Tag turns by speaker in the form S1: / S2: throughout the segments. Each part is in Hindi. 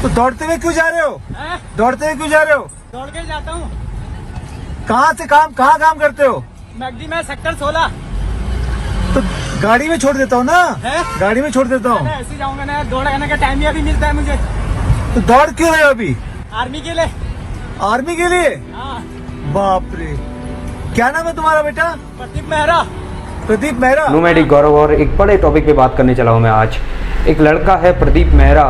S1: तो दौड़ते हुए क्यों जा रहे हो? दौड़ते हुए क्यों जा रहे हो?
S2: दौड़ के जाता हूँ।
S1: कहाँ काम करते हो?
S2: मैगडी में सेक्टर 16।
S1: तो गाड़ी में छोड़ देता हूँ ना। गाड़ी में छोड़ देता हूँ।
S2: ऐसे जाऊंगा ना, दौड़ करने का टाइम ही अभी मिलता है मुझे।
S1: तो दौड़ क्यों रहे हो अभी?
S2: आर्मी के लिए।
S1: आर्मी के लिए?
S2: हाँ।
S1: बाप रे, क्या नाम है तुम्हारा बेटा?
S2: प्रदीप मेहरा।
S1: प्रदीप मेहरा।
S3: नोमैडिक गौरव। और एक बड़े टॉपिक पे बात करने चला हूँ मैं आज। एक लड़का है प्रदीप मेहरा,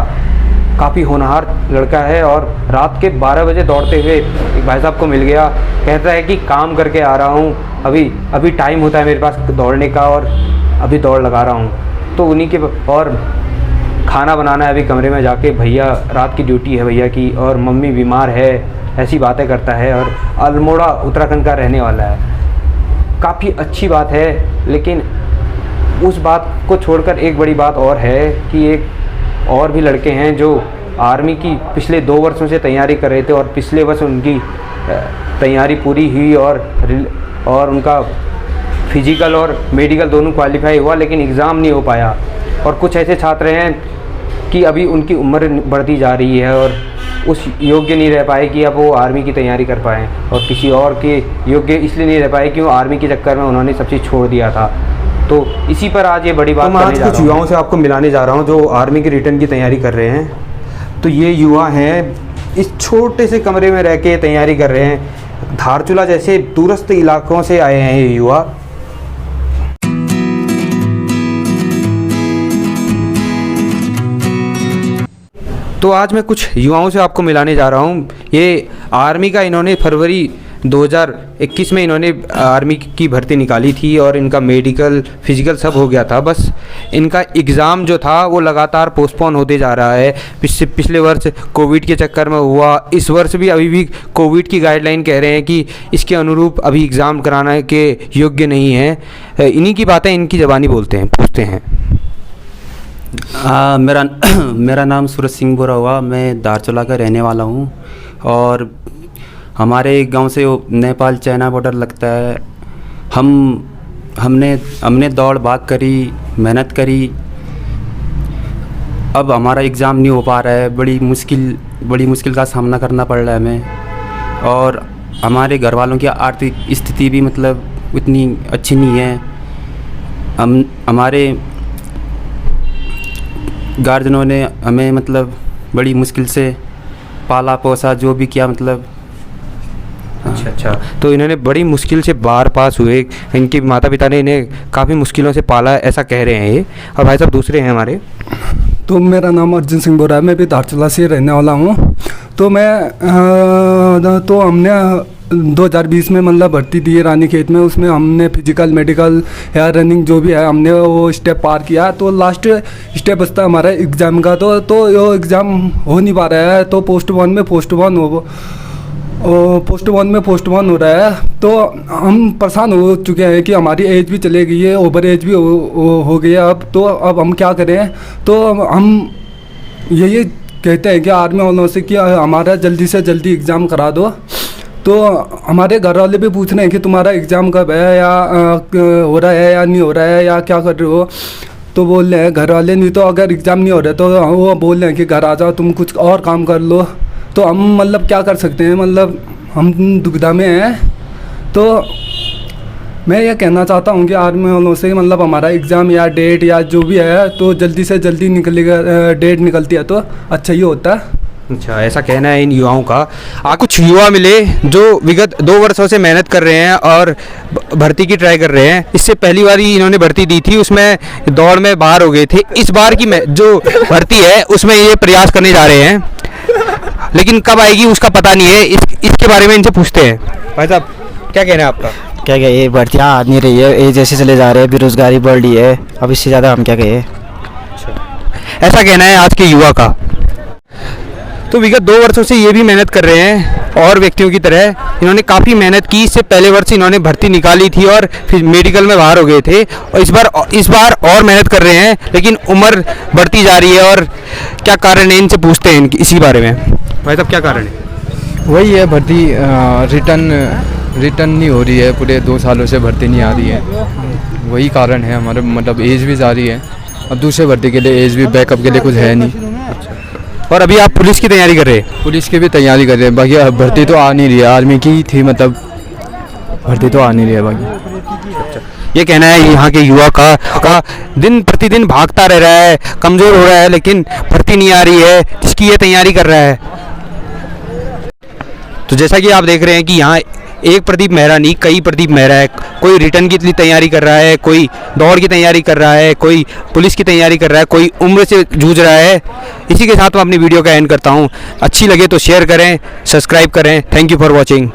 S3: काफ़ी होनहार लड़का है, और रात के 12 बजे दौड़ते हुए एक भाई साहब को मिल गया। कहता है कि काम करके आ रहा हूँ, अभी टाइम होता है मेरे पास दौड़ने का और अभी दौड़ लगा रहा हूँ। तो उन्हीं के और खाना बनाना है अभी कमरे में जाके, भैया रात की ड्यूटी है भैया की, और मम्मी बीमार है, ऐसी बातें करता है। और अल्मोड़ा उत्तराखंड का रहने वाला है। काफ़ी अच्छी बात है, लेकिन उस बात को छोड़कर एक बड़ी बात और है कि एक और भी लड़के हैं जो आर्मी की पिछले 2 वर्षों से तैयारी कर रहे थे, और पिछले वर्ष उनकी तैयारी पूरी हुई और उनका फिजिकल और मेडिकल दोनों क्वालिफाई हुआ, लेकिन एग्ज़ाम नहीं हो पाया। और कुछ ऐसे छात्र हैं कि अभी उनकी उम्र बढ़ती जा रही है और उस योग्य नहीं रह पाए कि अब वो आर्मी की तैयारी कर पाएँ, और किसी और के योग्य इसलिए नहीं रह पाए कि वो आर्मी के चक्कर में उन्होंने सब चीज़ छोड़ दिया था। तो इसी पर आज ये बड़ी बात करने जा रहा हूं। कुछ युवाओं से आपको मिलाने जा रहा हूं जो आर्मी के रिटर्न की तैयारी कर रहे हैं। तो ये युवा हैं, इस छोटे से कमरे में रह के तैयारी कर रहे हैं। धारचूला जैसे दूरस्थ इलाकों से आए हैं ये युवा। तो आज मैं कुछ युवाओं से आपको मिलाने जा रहा हूं। ये आर्मी का इन्होंने फरवरी 2021 में इन्होंने आर्मी की भर्ती निकाली थी, और इनका मेडिकल फिजिकल सब हो गया था। बस इनका एग्ज़ाम जो था वो लगातार पोस्टपोन होते जा रहा है। पिछले वर्ष कोविड के चक्कर में हुआ, इस वर्ष भी अभी भी कोविड की गाइडलाइन कह रहे हैं कि इसके अनुरूप अभी एग्ज़ाम कराने के योग्य नहीं है। इन्हीं की बातें इनकी ज़बानी पूछते हैं।
S4: मेरा नाम सूरज सिंह बोरा हुआ। मैं धारचूला का रहने वाला हूँ, और हमारे गांव से नेपाल चाइना बॉर्डर लगता है। हमने दौड़ भाग करी, मेहनत करी। अब हमारा एग्ज़ाम नहीं हो पा रहा है। बड़ी मुश्किल का सामना करना पड़ रहा है हमें, और हमारे घर वालों की आर्थिक स्थिति भी मतलब उतनी अच्छी नहीं है। हमारे गार्जियनों ने हमें मतलब बड़ी मुश्किल से पाला पोसा, जो भी किया मतलब।
S3: अच्छा। तो इन्होंने बड़ी मुश्किल से बार पास हुए, इनके माता पिता ने इन्हें काफ़ी मुश्किलों से पाला, ऐसा कह रहे हैं ये। और भाई साहब दूसरे हैं हमारे।
S5: तो मेरा नाम अर्जुन सिंह बोरा है, मैं भी धारचूला से रहने वाला हूँ। तो हमने 2020 में मतलब भर्ती दी है रानीखेत में। उसमें हमने फिजिकल मेडिकल या रनिंग जो भी है हमने वो स्टेप पार किया। तो लास्ट स्टेप बचता हमारा एग्ज़ाम का। तो वो एग्ज़ाम हो नहीं पा रहा है। तो पोस्टपोन में पोस्टपोन हो रहा है। तो हम परेशान हो चुके हैं कि हमारी एज भी चले गई है, ओवर एज भी हो गई है अब। तो अब हम क्या करें? तो हम यही कहते हैं कि आर्मी वालों से कि हमारा जल्दी से जल्दी एग्ज़ाम करा दो। तो हमारे घर वाले भी पूछ रहे हैं कि तुम्हारा एग्ज़ाम कब है, या हो रहा है या नहीं हो रहा है, या क्या कर रहे हो। तो बोल रहे हैं घर वाले, नहीं तो अगर एग्ज़ाम नहीं हो रहा तो वो बोल रहे हैं कि घर आ जाओ, तुम कुछ और काम कर लो। तो हम मतलब क्या कर सकते हैं, मतलब हम दुविधा में हैं। तो मैं ये कहना चाहता हूँ कि आर्मी वालों से मतलब हमारा एग्ज़ाम या डेट या जो भी है तो जल्दी से जल्दी निकलेगा। डेट निकलती है तो अच्छा ही होता है।
S3: अच्छा, ऐसा कहना है इन युवाओं का। कुछ युवा मिले जो विगत 2 वर्षों से मेहनत कर रहे हैं और भर्ती की ट्राई कर रहे हैं। इससे पहली बार ही इन्होंने भर्ती दी थी, उसमें दौड़ में बाहर हो गए थे। इस बार की जो भर्ती है उसमें ये प्रयास करने जा रहे हैं, लेकिन कब आएगी उसका पता नहीं है। इसके बारे में इनसे पूछते हैं। भाई साहब क्या कहना है आपका?
S6: क्या ये भर्तियाँ आ नहीं रही है, एज ऐसे चले जा रहे हैं, बेरोजगारी बढ़ रही है। अब इससे ज़्यादा हम क्या कहें?
S3: ऐसा कहना है आज के युवा का। तो विगत 2 वर्षों से ये भी मेहनत कर रहे हैं और व्यक्तियों की तरह इन्होंने काफ़ी मेहनत की। इससे पहले वर्ष इन्होंने भर्ती निकाली थी और फिर मेडिकल में बाहर हो गए थे, और इस बार और मेहनत कर रहे हैं, लेकिन उम्र बढ़ती जा रही है। और क्या कारण है इनसे पूछते हैं इसी बारे में। भाई साहब क्या कारण है?
S7: वही है, भर्ती रिटर्न नहीं हो रही है। पूरे 2 सालों से भर्ती नहीं आ रही है, वही कारण है हमारे। मतलब एज भी जा रही है, अब दूसरे भर्ती के लिए एज भी बैकअप के लिए कुछ है नहीं।
S3: और अभी आप पुलिस की तैयारी कर रहे हैं?
S7: पुलिस की भी तैयारी कर रहे हैं, बाकी भर्ती तो आ नहीं रही है। आर्मी की थी, मतलब भर्ती तो आ नहीं रही है बाकी।
S3: ये कहना है यहाँ के युवा का दिन प्रतिदिन भागता रह रहा है, कमज़ोर हो रहा है, लेकिन भर्ती नहीं आ रही है, जिसकी ये तैयारी कर रहा है। तो जैसा कि आप देख रहे हैं कि यहाँ एक प्रदीप मेहरा नहीं, कई प्रदीप मेहरा है। कोई रिटर्न की तैयारी कर रहा है, कोई दौड़ की तैयारी कर रहा है, कोई पुलिस की तैयारी कर रहा है, कोई उम्र से जूझ रहा है। इसी के साथ मैं अपनी वीडियो का एंड करता हूँ। अच्छी लगे तो शेयर करें, सब्सक्राइब करें। Thank you for watching.